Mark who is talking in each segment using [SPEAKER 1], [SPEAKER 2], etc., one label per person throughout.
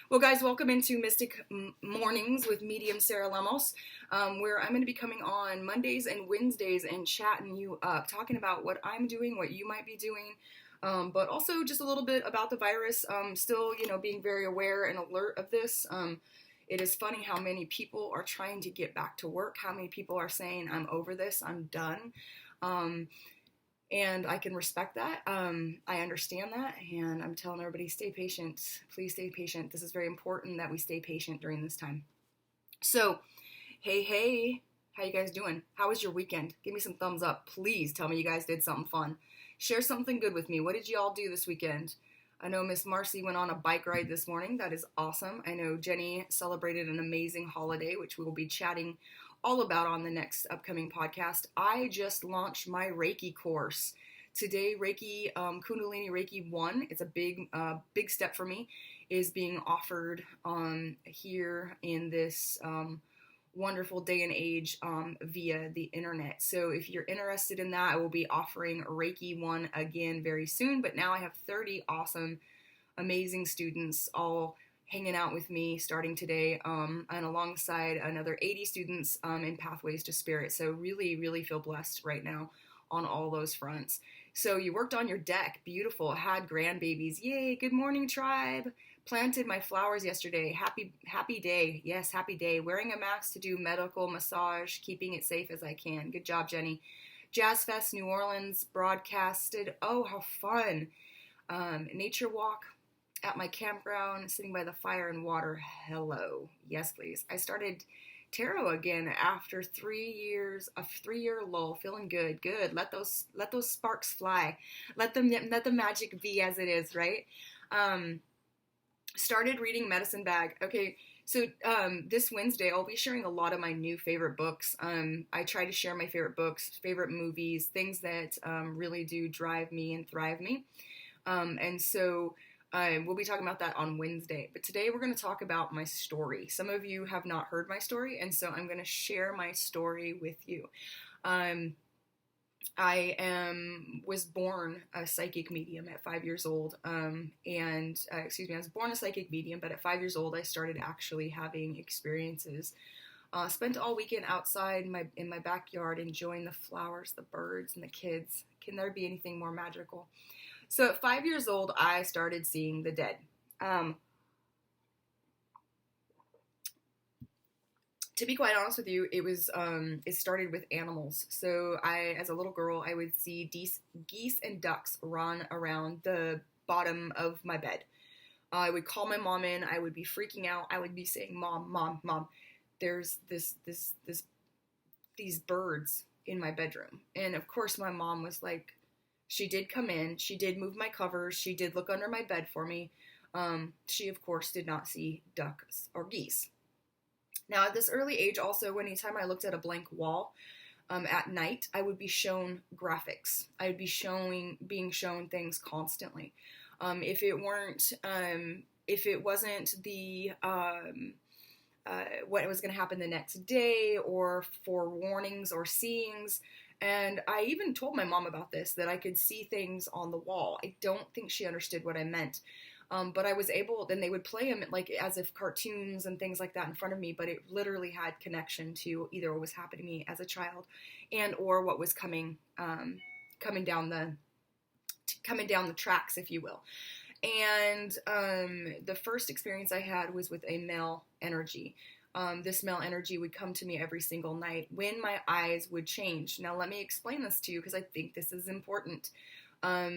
[SPEAKER 1] Well, guys, welcome into Mystic Mornings with Medium Sarah Lemos, where I'm going to be coming on Mondays and Wednesdays and chatting you up, talking about what I'm doing, what you might be doing, but also just a little bit about the virus. Still, being very aware and alert of this. It is funny how many people are trying to get back to work, how many people are saying, I'm over this, I'm done. And I can respect that. I understand that, and I'm telling everybody, stay patient. Please stay patient. This is very important that we stay patient during this time. So, hey, how you guys doing? How was your weekend? Give me some thumbs up. Please tell me you guys did something fun. Share something good with me. What did y'all do this weekend? I know Miss Marcy went on a bike ride this morning. That is awesome. I know Jenny celebrated an amazing holiday, which we will be chatting all about on the next upcoming podcast. I just launched my Reiki course today. Reiki, Kundalini Reiki 1. It's a big step for me. Is being offered here in this wonderful day and age via the internet. So if you're interested in that, I will be offering Reiki 1 again very soon. But now I have 30 awesome, amazing students all hanging out with me starting today, and alongside another 80 students in Pathways to Spirit. So really, really feel blessed right now on all those fronts. So you worked on your deck. Beautiful. Had grandbabies. Yay. Good morning, tribe. Planted my flowers yesterday. Happy day. Yes, happy day. Wearing a mask to do medical massage, keeping it safe as I can. Good job, Jenny. Jazz Fest New Orleans broadcasted. Oh, how fun. Nature walk at my campground, sitting by the fire and water. Hello. Yes, please. I started tarot again after 3 years, a 3-year lull, feeling good. Good. Let those sparks fly. Let the magic be as it is, right? Started reading Medicine Bag. Okay, so this Wednesday I'll be sharing a lot of my new favorite books. I try to share my favorite books, favorite movies, things that really do drive me and thrive me. And so we'll be talking about that on Wednesday. But today we're going to talk about my story. Some of you have not heard my story, and so I'm going to share my story with you. I was born a psychic medium at 5 years old, I was born a psychic medium, but at 5 years old I started actually having experiences. Spent all weekend outside in my backyard enjoying the flowers, the birds, and the kids. Can there be anything more magical? So at 5 years old, I started seeing the dead. To be quite honest with you, it started with animals. So as a little girl, I would see geese and ducks run around the bottom of my bed. I would call my mom in. I would be freaking out. I would be saying, "Mom, mom, mom, there's these birds in my bedroom." And of course, my mom was like, she did come in. She did move my covers. She did look under my bed for me. She, of course, did not see ducks or geese. Now, at this early age, also, anytime I looked at a blank wall at night, I would be shown graphics. I would be being shown things constantly. If it wasn't the what was going to happen the next day, or forewarnings or seeings. And I even told my mom about this, that I could see things on the wall. I don't think she understood what I meant. But I was able, then they would play them like as if cartoons and things like that in front of me, but it literally had connection to either what was happening to me as a child and or what was coming down the tracks, if you will. And the first experience I had was with a male energy. This male energy would come to me every single night when my eyes would change. Now, let me explain this to you because I think this is important. A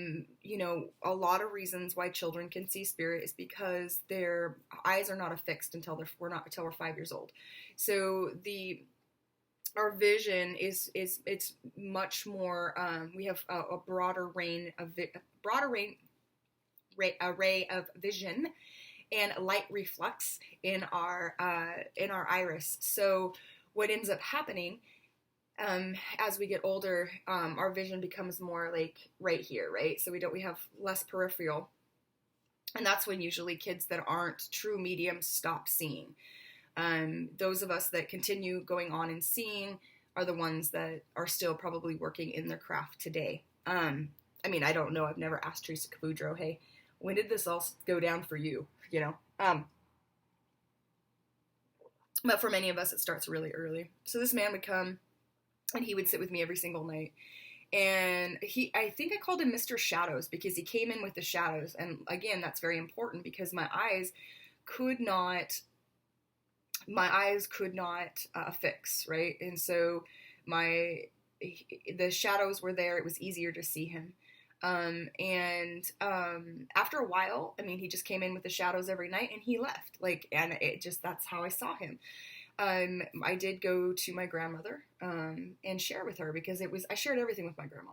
[SPEAKER 1] lot of reasons why children can see spirit is because their eyes are not affixed until we're 5 years old. So our vision is much more. We have a broader array of vision and light reflex in our iris. So what ends up happening as we get older, our vision becomes more like right here, right? So we have less peripheral, and that's when usually kids that aren't true mediums stop seeing. Those of us that continue going on and seeing are the ones that are still probably working in their craft today. I don't know. I've never asked Teresa Cabudro, hey, when did this all go down for you? But for many of us, it starts really early. So this man would come and he would sit with me every single night. And I think I called him Mr. Shadows because he came in with the shadows. And again, that's very important because my eyes could not fix, right? And so the shadows were there. It was easier to see him. After a while, I mean, he just came in with the shadows every night and he left. And that's how I saw him. I did go to my grandmother, and share with her because I shared everything with my grandma.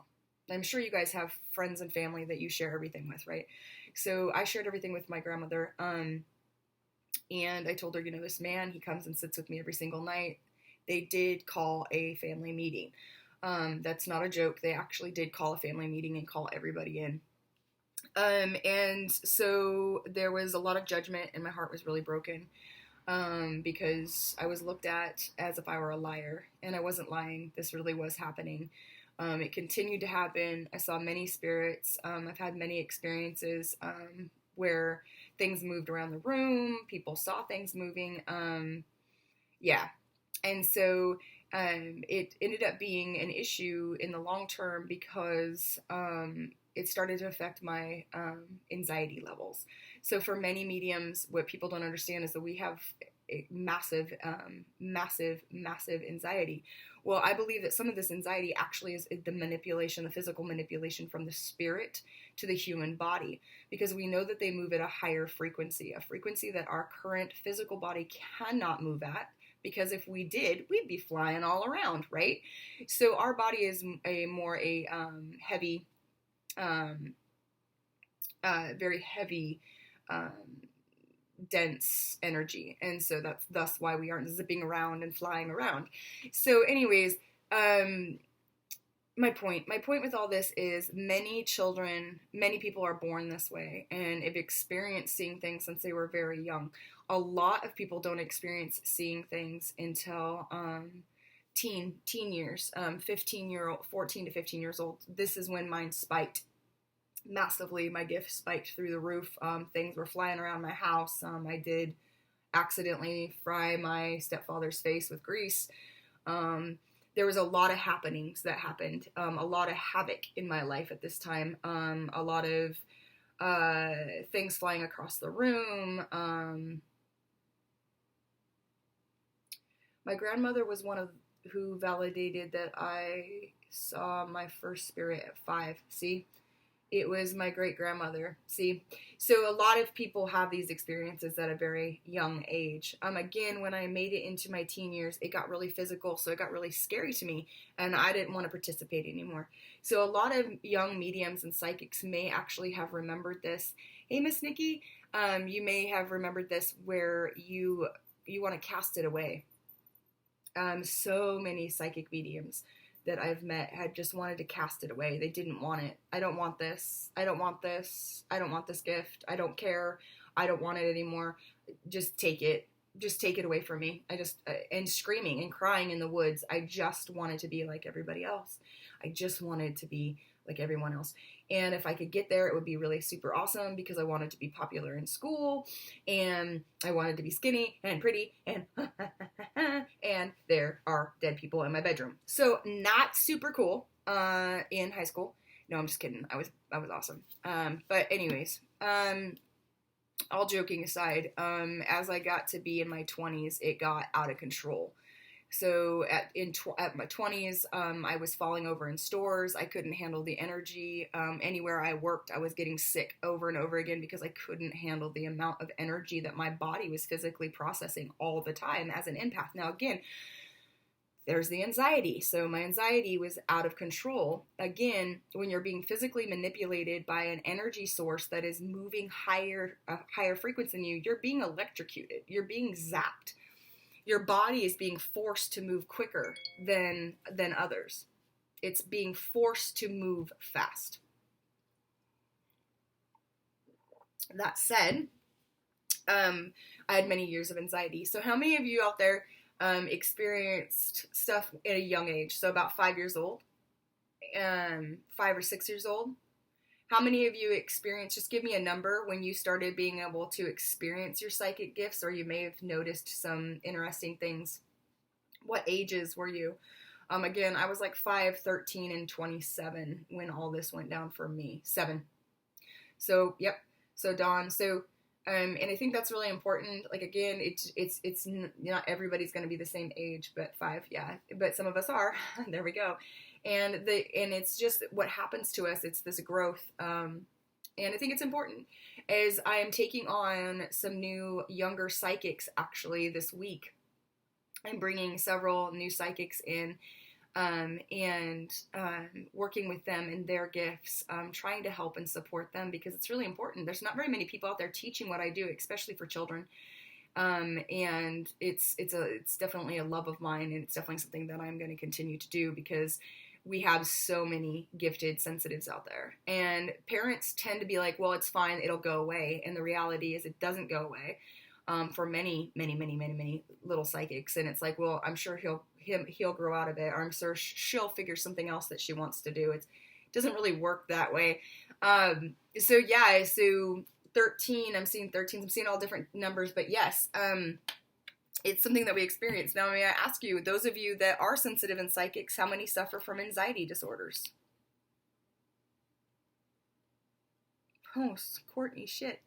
[SPEAKER 1] I'm sure you guys have friends and family that you share everything with, right? So I shared everything with my grandmother, and I told her, this man, he comes and sits with me every single night. They did call a family meeting. That's not a joke. They actually did call a family meeting and call everybody in. And so there was a lot of judgment and my heart was really broken. Because I was looked at as if I were a liar, and I wasn't lying. This really was happening. It continued to happen. I saw many spirits. I've had many experiences where things moved around the room. People saw things moving. Yeah. And so it ended up being an issue in the long term because it started to affect my anxiety levels. So for many mediums, what people don't understand is that we have a massive anxiety. Well, I believe that some of this anxiety actually is the physical manipulation from the spirit to the human body, because we know that they move at a higher frequency, a frequency that our current physical body cannot move at. Because if we did, we'd be flying all around, right? So our body is a heavy, very heavy, dense energy, and so that's thus why we aren't zipping around and flying around. So anyways, my point with all this is many people are born this way and have experienced seeing things since they were very young. A lot of people don't experience seeing things until teen years, 14 to 15 years old. This is when mine spiked massively. My gift spiked through the roof. Things were flying around my house. I did accidentally fry my stepfather's face with grease. There was a lot of happenings that happened, a lot of havoc in my life at this time, a lot of things flying across the room. My grandmother was one of who validated that I saw my first spirit at 5. See? It was my great-grandmother. See? So a lot of people have these experiences at a very young age. Again, when I made it into my teen years, it got really physical, so it got really scary to me, and I didn't want to participate anymore. So a lot of young mediums and psychics may actually have remembered this. Hey, Miss Nikki, you may have remembered this where you want to cast it away. So many psychic mediums that I've met had just wanted to cast it away. They didn't want it. I don't want this. I don't want this. I don't want this gift. I don't care. I don't want it anymore. Just take it. Just take it away from me. And screaming and crying in the woods. I just wanted to be like everybody else. I just wanted to be like everyone else. And if I could get there, it would be really super awesome because I wanted to be popular in school and I wanted to be skinny and pretty and and there are dead people in my bedroom. So not super cool in high school. No, I'm just kidding. I was awesome. But anyways, all joking aside, as I got to be in my 20s, it got out of control. So at my 20s, I was falling over in stores. I couldn't handle the energy. Anywhere I worked, I was getting sick over and over again because I couldn't handle the amount of energy that my body was physically processing all the time as an empath. Now, again, there's the anxiety. So my anxiety was out of control. Again, when you're being physically manipulated by an energy source that is moving higher frequency than you, you're being electrocuted. You're being zapped. Your body is being forced to move quicker than others. It's being forced to move fast. That said, I had many years of anxiety. So how many of you out there experienced stuff at a young age? So about 5 years old, 5 or 6 years old. How many of you experienced, just give me a number when you started being able to experience your psychic gifts, or you may have noticed some interesting things. What ages were you? Again, I was like 5, 13, and 27 when all this went down for me. 7. So, yep. So, Dawn. So, and I think that's really important. Like, again, it's not everybody's going to be the same age, but 5, yeah. But some of us are. There we go. And it's just what happens to us. It's this growth. And I think it's important as I am taking on some new younger psychics actually this week. I'm bringing several new psychics in, and working with them and their gifts, trying to help and support them because it's really important. There's not very many people out there teaching what I do, especially for children. And it's definitely a love of mine, and it's definitely something that I'm going to continue to do because we have so many gifted sensitives out there. And parents tend to be like, well, it's fine, it'll go away. And the reality is it doesn't go away. For many little psychics, and it's like, well, I'm sure he'll grow out of it, or I'm sure she'll figure something else that she wants to do. It doesn't really work that way. So 13, I'm seeing 13, I'm seeing all different numbers, but yes, it's something that we experience. Now, may I ask you, those of you that are sensitive and psychics, how many suffer from anxiety disorders? Oh, Courtney, shit.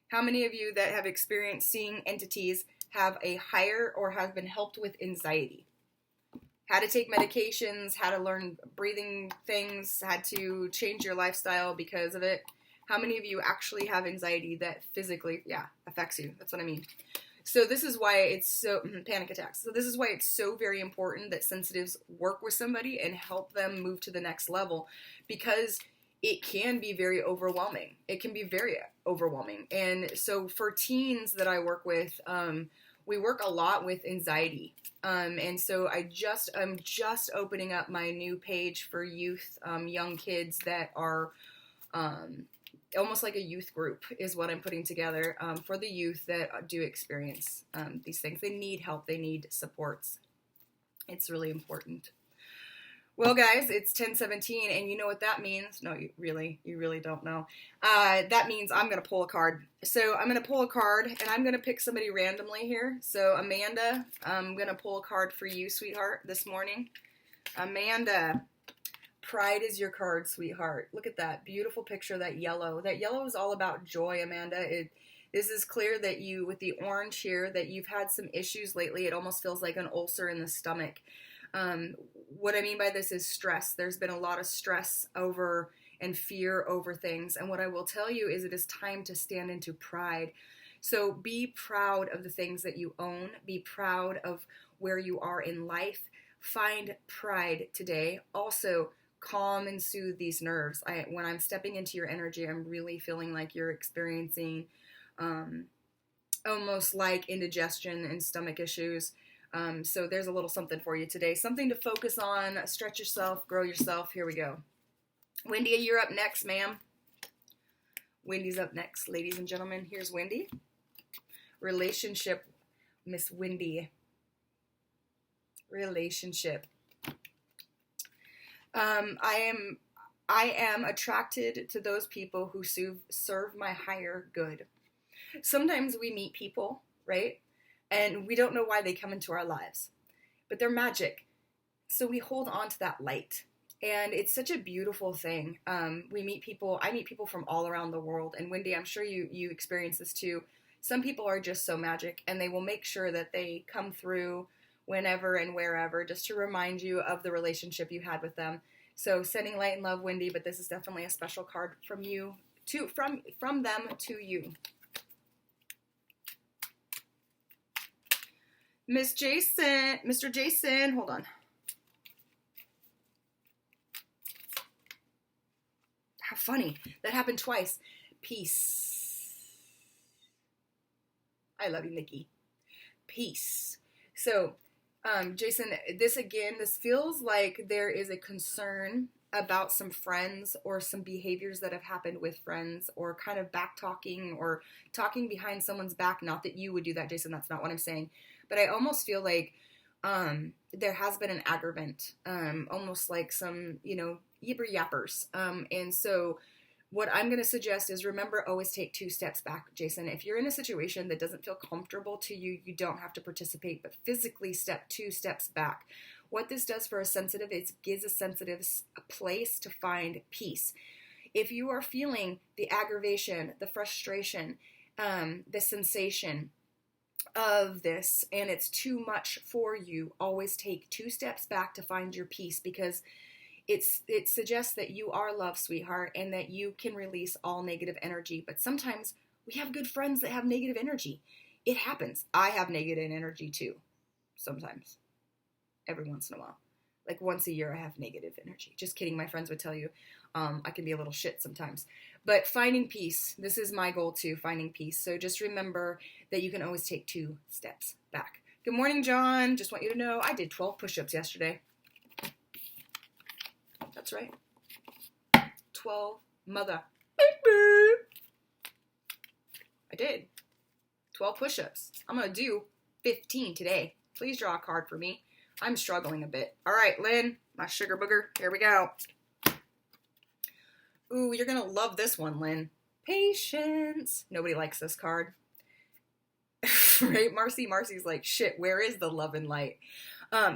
[SPEAKER 1] How many of you that have experienced seeing entities have a higher or have been helped with anxiety? How to take medications, how to learn breathing things, had to change your lifestyle because of it? How many of you actually have anxiety that physically, affects you? That's what I mean. So this is why it's so, panic attacks. So this is why it's so very important that sensitives work with somebody and help them move to the next level, because it can be very overwhelming. It can be very overwhelming. And so for teens that I work with, we work a lot with anxiety. And so I'm just opening up my new page for youth, young kids that are almost like a youth group is what I'm putting together for the youth that do experience these things. They need help. They need supports. It's really important. Well, guys, it's 10:17, and you know what that means? No, you really don't know. That means I'm going to pull a card. So I'm going to pull a card, and I'm going to pick somebody randomly here. So, Amanda, I'm going to pull a card for you, sweetheart, this morning. Amanda, pride is your card, sweetheart. Look at that beautiful picture, that yellow. That yellow is all about joy, Amanda. This is clear that you, with the orange here, that you've had some issues lately. It almost feels like an ulcer in the stomach. What I mean by this is stress. There's been a lot of stress over and fear over things. And what I will tell you is it is time to stand into pride. So be proud of the things that you own. Be proud of where you are in life. Find pride today. Also, calm and soothe these nerves. When I'm stepping into your energy, I'm really feeling like you're experiencing almost like indigestion and stomach issues. So there's a little something for you today. Something to focus on, stretch yourself, grow yourself. Here we go. Wendy, you're up next, ma'am. Wendy's up next, ladies and gentlemen. Here's Wendy. Relationship, Miss Wendy. Relationship. I am attracted to those people who serve my higher good. Sometimes we meet people, right? And we don't know why they come into our lives, but they're magic. So we hold on to that light, and it's such a beautiful thing. I meet people from all around the world, and Wendy, I'm sure you experience this too. Some people are just so magic, and they will make sure that they come through whenever and wherever, just to remind you of the relationship you had with them. So sending light and love, Wendy, but this is definitely a special card from you from them to you. Mr. Jason, hold on. How funny. That happened twice. Peace. I love you, Nikki. Peace. So, Jason, this feels like there is a concern about some friends or some behaviors that have happened with friends, or kind of back talking or talking behind someone's back. Not that you would do that, Jason. That's not what I'm saying. But I almost feel like there has been an aggravant, almost like some, you yibber yappers. And so what I'm going to suggest is remember, always take 2 steps back, Jason. If you're in a situation that doesn't feel comfortable to you, you don't have to participate, but physically step 2 steps back. What this does for a sensitive is gives a sensitive a place to find peace. If you are feeling the aggravation, the frustration, the sensation of this, and it's too much for you, always take 2 steps back to find your peace, because it suggests that you are loved, sweetheart, and that you can release all negative energy. But sometimes we have good friends that have negative energy. It happens. I have negative energy too, sometimes, every once in a while. Like once a year I have negative energy. Just kidding, my friends would tell you I can be a little shit sometimes. But finding peace, this is my goal too, finding peace. So just remember that you can always take 2 steps back. Good morning, John. Just want you to know I did 12 push-ups yesterday. That's right. 12 mother. I did. 12 push-ups. I'm going to do 15 today. Please draw a card for me. I'm struggling a bit. All right, Lynn, my sugar booger. Here we go. Ooh, you're going to love this one, Lynn. Patience. Nobody likes this card. Right, Marcy? Marcy's like, shit, where is the love and light?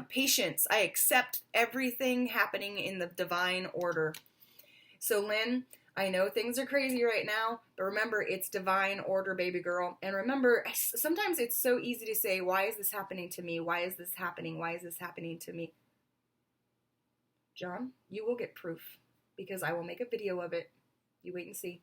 [SPEAKER 1] Patience. I accept everything happening in the divine order. So, Lynn, I know things are crazy right now, but remember, it's divine order, baby girl. And remember, sometimes it's so easy to say, why is this happening to me? Why is this happening? Why is this happening to me? John, you will get proof, because I will make a video of it. You wait and see.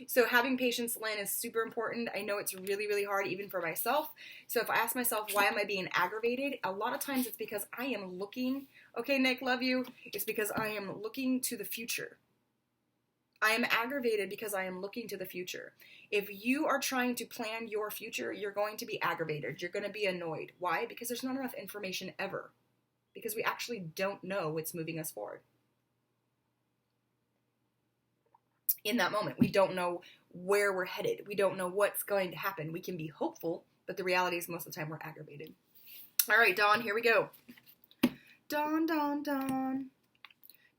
[SPEAKER 1] So having patience, Lynn, is super important. I know it's really, really hard even for myself. So if I ask myself, why am I being aggravated? A lot of times it's because I am looking, okay, Nick, love you. It's because I am looking to the future. I am aggravated because I am looking to the future. If you are trying to plan your future, you're going to be aggravated. You're going to be annoyed. Why? Because there's not enough information ever. Because we actually don't know what's moving us forward. In that moment, we don't know where we're headed. We don't know what's going to happen. We can be hopeful, but the reality is most of the time we're aggravated. All right, Dawn, here we go. Dawn, Dawn, Dawn.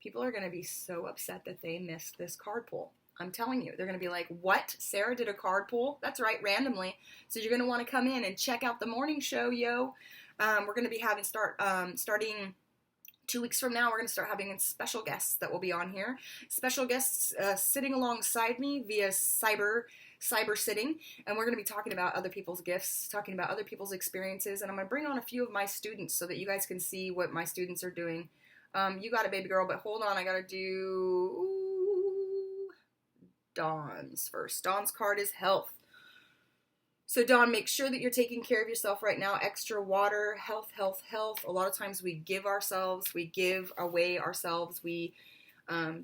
[SPEAKER 1] People are going to be so upset that they missed this card pull. I'm telling you, they're going to be like, what? Sarah did a card pull? That's right, randomly. So you're going to want to come in and check out the morning show, yo. We're going to be having starting 2 weeks from now, we're going to start having special guests that will be on here. Special guests sitting alongside me via cyber sitting. And we're going to be talking about other people's gifts, talking about other people's experiences. And I'm going to bring on a few of my students so that you guys can see what my students are doing. You got it, baby girl, but hold on. I got to do Dawn's first. Dawn's card is health. So Dawn, make sure that you're taking care of yourself right now. Extra water, health, health, health. A lot of times we give ourselves, we give away ourselves, we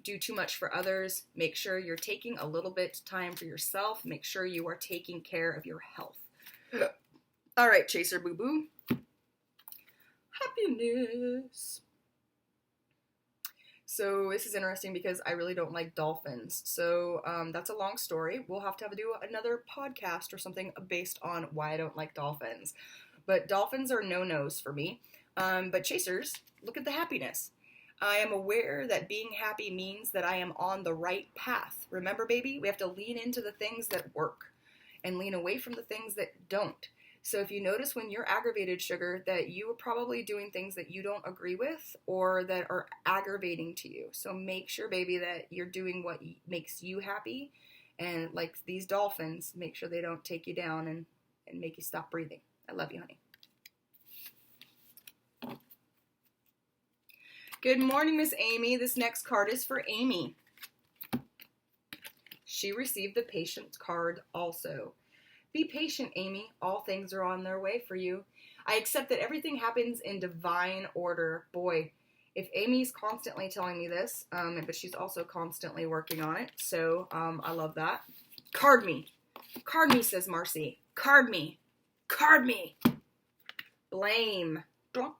[SPEAKER 1] do too much for others. Make sure you're taking a little bit time for yourself. Make sure you are taking care of your health. All right, Chaser Boo Boo. Happiness. So this is interesting because I really don't like dolphins. So that's a long story. We'll have to do another podcast or something based on why I don't like dolphins. But dolphins are no-nos for me. But chasers, look at the happiness. I am aware that being happy means that I am on the right path. Remember, baby, we have to lean into the things that work and lean away from the things that don't. So if you notice when you're aggravated, sugar, that you are probably doing things that you don't agree with or that are aggravating to you. So make sure, baby, that you're doing what makes you happy. And like these dolphins, make sure they don't take you down and make you stop breathing. I love you, honey. Good morning, Miss Amy. This next card is for Amy. She received the patient card also. Be patient, Amy. All things are on their way for you. I accept that everything happens in divine order. Boy, if Amy's constantly telling me this, but she's also constantly working on it, so I love that. Card me. Card me, says Marcy. Card me. Card me. Blame. Oh,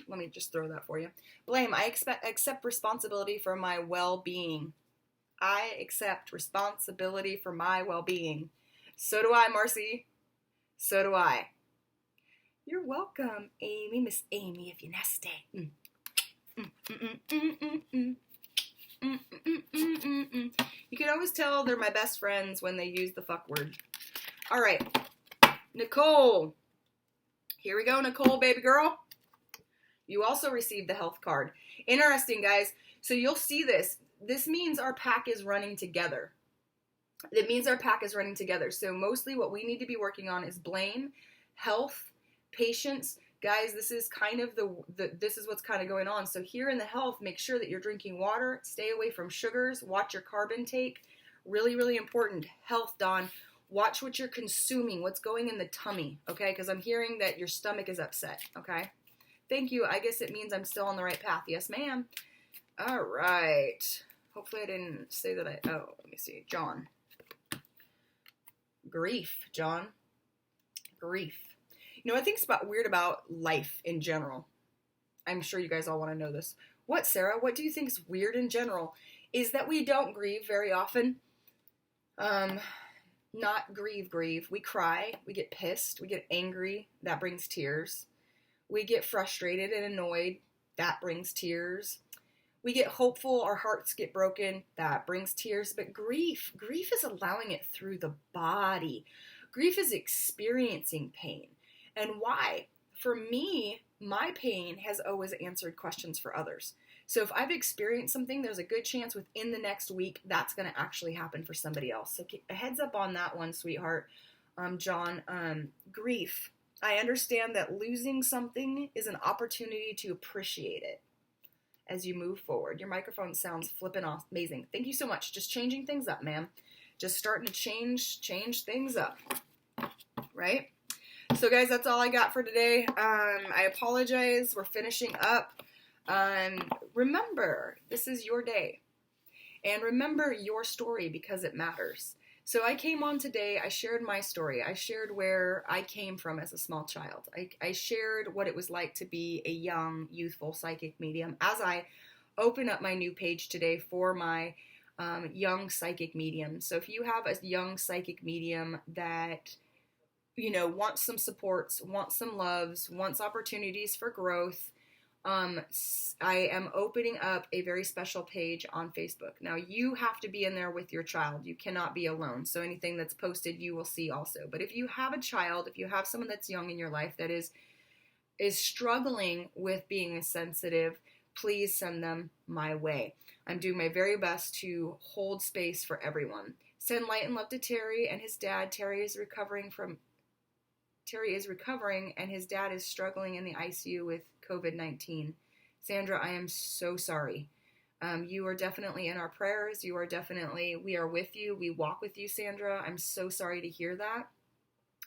[SPEAKER 1] let me just throw that for you. Blame. I accept responsibility for my well-being. I accept responsibility for my well-being. So do I, Marcy. So do I. You're welcome, Amy. Miss Amy, if you're nasty. You can always tell they're my best friends when they use the fuck word. All right, Nicole. Here we go, Nicole, baby girl. You also received the health card. Interesting, guys. So you'll see this. This means our pack is running together. It means our pack is running together. So mostly what we need to be working on is blame, health, patience. Guys, this is kind of this is what's kind of going on. So here in the health, make sure that you're drinking water, stay away from sugars, watch your carb intake. Really, really important. Health, Dawn. Watch what you're consuming, what's going in the tummy, okay? Because I'm hearing that your stomach is upset, okay? Thank you. I guess it means I'm still on the right path. Yes, ma'am. All right. Hopefully I didn't say that let me see. John. Grief, John. Grief. You know, I think it's weird about life in general. I'm sure you guys all want to know this. What, Sarah? What do you think is weird in general? Is that we don't grieve very often. Not grieve. We cry. We get pissed. We get angry. That brings tears. We get frustrated and annoyed. That brings tears. We get hopeful. Our hearts get broken. That brings tears. But grief is allowing it through the body. Grief is experiencing pain. And why? For me, my pain has always answered questions for others. So if I've experienced something, there's a good chance within the next week that's going to actually happen for somebody else. So a heads up on that one, sweetheart. John, grief. I understand that losing something is an opportunity to appreciate it as you move forward. Your microphone sounds flippin' amazing. Thank you so much. Just changing things up, ma'am. Just starting to change things up, right? So guys, that's all I got for today. I apologize. We're finishing up. Remember, this is your day. And remember your story because it matters. So I came on today, I shared my story. I shared where I came from as a small child. I shared what it was like to be a young, youthful psychic medium as I open up my new page today for my young psychic medium. So if you have a young psychic medium that, you know, wants some supports, wants some loves, wants opportunities for growth, I am opening up a very special page on Facebook. Now, you have to be in there with your child. You cannot be alone. So anything that's posted, you will see also. But if you have a child, if you have someone that's young in your life that is struggling with being sensitive, please send them my way. I'm doing my very best to hold space for everyone. Send light and love to Terry and his dad. Terry is recovering, and his dad is struggling in the ICU with COVID-19. Sandra, I am so sorry. You are definitely in our prayers. We are with you. We walk with you, Sandra. I'm so sorry to hear that.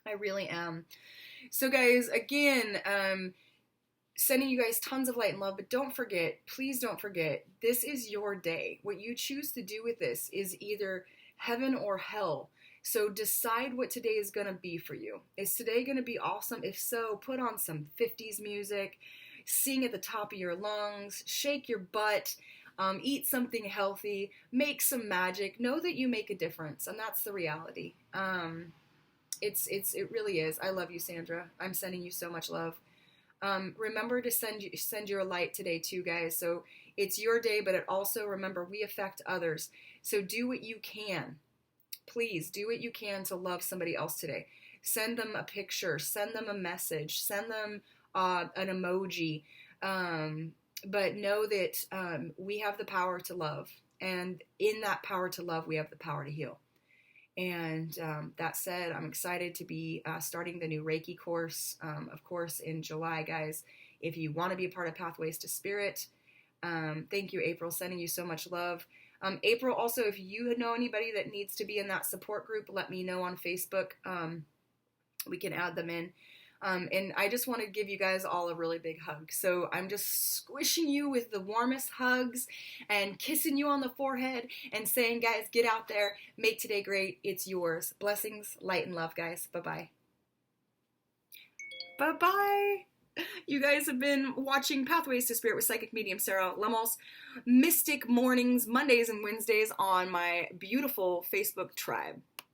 [SPEAKER 1] I really am. So guys, again, sending you guys tons of light and love, but don't forget, please don't forget, this is your day. What you choose to do with this is either heaven or hell. So decide what today is going to be for you. Is today going to be awesome? If so, put on some 50s music, sing at the top of your lungs, shake your butt, eat something healthy, make some magic. Know that you make a difference, and that's the reality. It really is. I love you, Sandra. I'm sending you so much love. Remember to send your light today too, guys. So it's your day, but it also, remember, we affect others. So do what you can. Please do what you can to love somebody else today. Send them a picture, send them a message, send them an emoji. But know that we have the power to love. And in that power to love, we have the power to heal. And that said, I'm excited to be starting the new Reiki course, of course, in July, guys. If you want to be a part of Pathways to Spirit, thank you, April. Sending you so much love. April, also, if you know anybody that needs to be in that support group, let me know on Facebook. We can add them in. And I just want to give you guys all a really big hug. So I'm just squishing you with the warmest hugs and kissing you on the forehead and saying, guys, get out there, make today great. It's yours. Blessings, light, and love, guys. Bye-bye. Bye-bye. You guys have been watching Pathways to Spirit with Psychic Medium Sarah Lemos, Mystic Mornings, Mondays and Wednesdays on my beautiful Facebook tribe.